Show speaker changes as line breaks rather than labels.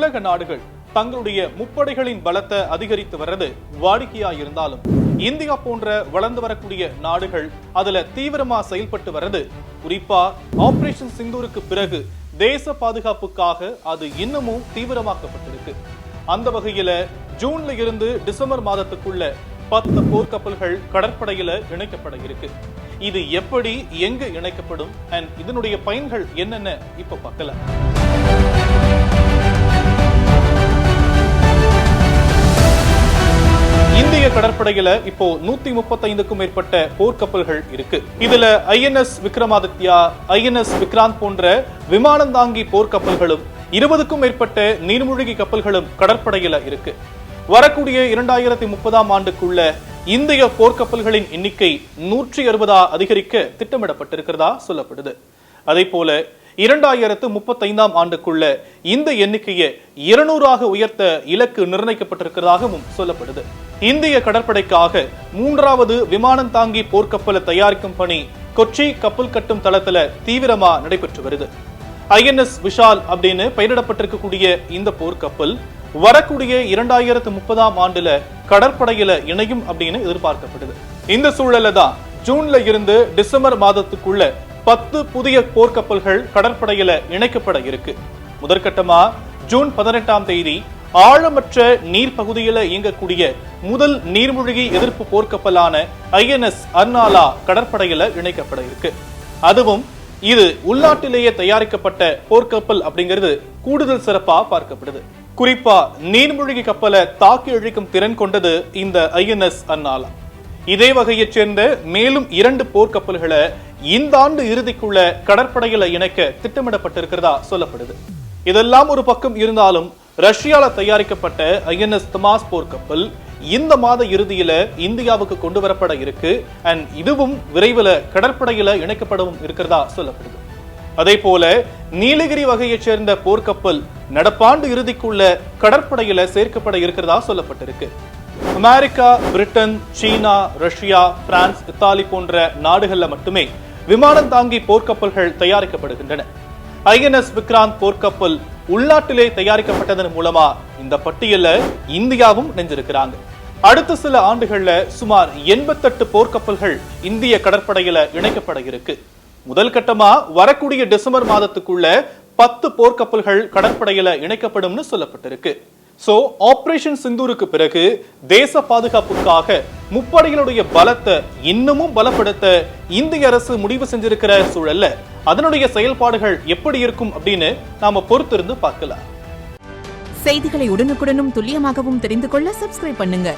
உலக நாடுகள் தங்களுடைய முப்படைகளின் பலத்தை அதிகரித்து வர்றது வாடிக்கையாயிருந்தாலும் இந்தியா போன்ற வளர்ந்து வரக்கூடிய நாடுகள் அதுல தீவிரமா செயல்பட்டு வர்றது, குறிப்பா ஆபரேஷன் சிந்தூருக்கு பிறகு தேச பாதுகாப்புக்காக அது இன்னமும் தீவிரமாக்கப்பட்டிருக்கு. அந்த வகையில ஜூன்ல இருந்து டிசம்பர் மாதத்துக்குள்ள 10 போர்க்கப்பல்கள் கடற்படையில இணைக்கப்பட இருக்கு. இது எப்படி, எங்க இணைக்கப்படும், அண்ட் இதனுடைய பயன்கள் என்னென்ன இப்ப பார்க்கலாம். இந்திய கடற்படையில இப்போ 135க்கும் மேற்பட்ட போர்க்கப்பல்கள் இருக்கு. இதுல INS விக்ரமாதித்யா, INS விக்ராந்த் போன்ற விமானந்தாங்கி போர்க்கப்பல்களும் 20க்கும் மேற்பட்ட நீர்மூழ்கி கப்பல்களும் கடற்படையில இருக்கு. வரக்கூடிய 2030ஆம் ஆண்டுக்குள்ள இந்திய போர்க்கப்பல்களின் எண்ணிக்கை 160 அதிகரிக்க திட்டமிடப்பட்டிருக்கிறதா சொல்லப்படுது. அதே போல 2035ஆம் ஆண்டுக்குள்ள இந்த எண்ணிக்கையை 200ஆக உயர்த்த இலக்கு நிர்ணயிக்கப்பட்டிருக்கிறதாகவும் சொல்லப்படுது. இந்திய கடற்படைக்காக 3வது விமானம் தாங்கி போர்க்கப்பலை தயாரிக்கும் பணி கொச்சி கப்பல் கட்டும் தளத்துல தீவிரமா நடைபெற்று வருது. INS விஷால் அப்படின்னு பெயரிடப்பட்டிருக்கக்கூடிய இந்த போர்க்கப்பல் வரக்கூடிய 2030ஆம் ஆண்டுல கடற்படையில இணையும் அப்படின்னு எதிர்பார்க்கப்படுது. இந்த சூழல்ல தான் ஜூன்ல இருந்து டிசம்பர் மாதத்துக்குள்ள 10 புதிய போர்க்கப்பல்கள் கடற்படையில இணைக்கப்பட இருக்கு. முதற்கட்டமா ஜூன் 18ஆம் தேதி ஆழமற்ற நீர் பகுதியில இயங்கக்கூடிய முதல் நீர்மூழ்கி எதிர்ப்பு போர்க்கப்பலான INS அர்னாலா கடற்படையில இணைக்கப்பட இருக்கு. அதுவும் இது உள்நாட்டிலேயே தயாரிக்கப்பட்ட போர்க்கப்பல் அப்படிங்கிறது கூடுதல் சிறப்பா பார்க்கப்படுது. குறிப்பா நீர்மூழ்கி கப்பலை தாக்கி அழிக்கும் திறன் கொண்டது இந்த INS அர்னாலா. இதே வகையைச் சேர்ந்த மேலும் 2 போர்க்கப்பல்களை இந்த ஆண்டு இறுதிக்குள்ள கடற்படையில இணைக்க திட்டமிடப்பட்டிருக்கிறதா சொல்லப்படுது. இதெல்லாம் ஒரு பக்கம் இருந்தாலும் ரஷ்யால தயாரிக்கப்பட்ட INS தமாஸ் போர்க்கப்பல் இந்த மாத இறுதியில இந்தியாவுக்கு கொண்டு வரப்பட இருக்கு. அண்ட் இதுவும் விரைவில் கடற்படையில இணைக்கப்படவும் இருக்கிறதா சொல்லப்படுது. அதே போல நீலகிரி வகையைச் சேர்ந்த போர்க்கப்பல் நடப்பாண்டு இறுதிக்குள்ள கடற்படையில சேர்க்கப்பட இருக்கிறதா சொல்லப்பட்டிருக்கு. அமெரிக்கா, பிரிட்டன், சீனா, ரஷ்யா, பிரான்ஸ், இத்தாலி போன்ற நாடுகள்ல மட்டுமே விமானம் தாங்கி போர்க்கப்பல்கள் தயாரிக்கப்படுகின்றன. INS விக்ராந்த் போர்க்கப்பல் உள்நாட்டிலே தயாரிக்கப்பட்டதன் மூலமா இந்த பட்டியல இந்தியாவும் இணைஞ்சிருக்கிறாங்க. அடுத்த சில ஆண்டுகள்ல சுமார் 88 போர்க்கப்பல்கள் இந்திய கடற்படையில இணைக்கப்பட இருக்கு. முதல் கட்டமா வரக்கூடிய டிசம்பர் மாதத்துக்குள்ள 10 போர்க்கப்பல்கள் கடற்படையில இணைக்கப்படும்னு சொல்லப்பட்டிருக்கு. சோ ஆபரேஷன் சிந்தூருக்கு பிறகு தேச பாதுகாப்புக்காக முப்படைகளுடைய பலத்தை இன்னமும் பலப்படுத்த இந்திய அரசு முடிவு செஞ்சிருக்கிற சூழல்ல அதனுடைய செயல்பாடுகள் எப்படி இருக்கும் அப்படின்னு நாம பொறுத்திருந்து பார்க்கலாம்.
செய்திகளை உடனுக்குடனும் துல்லியமாகவும் தெரிந்து கொள்ள சப்ஸ்கிரைப் பண்ணுங்க.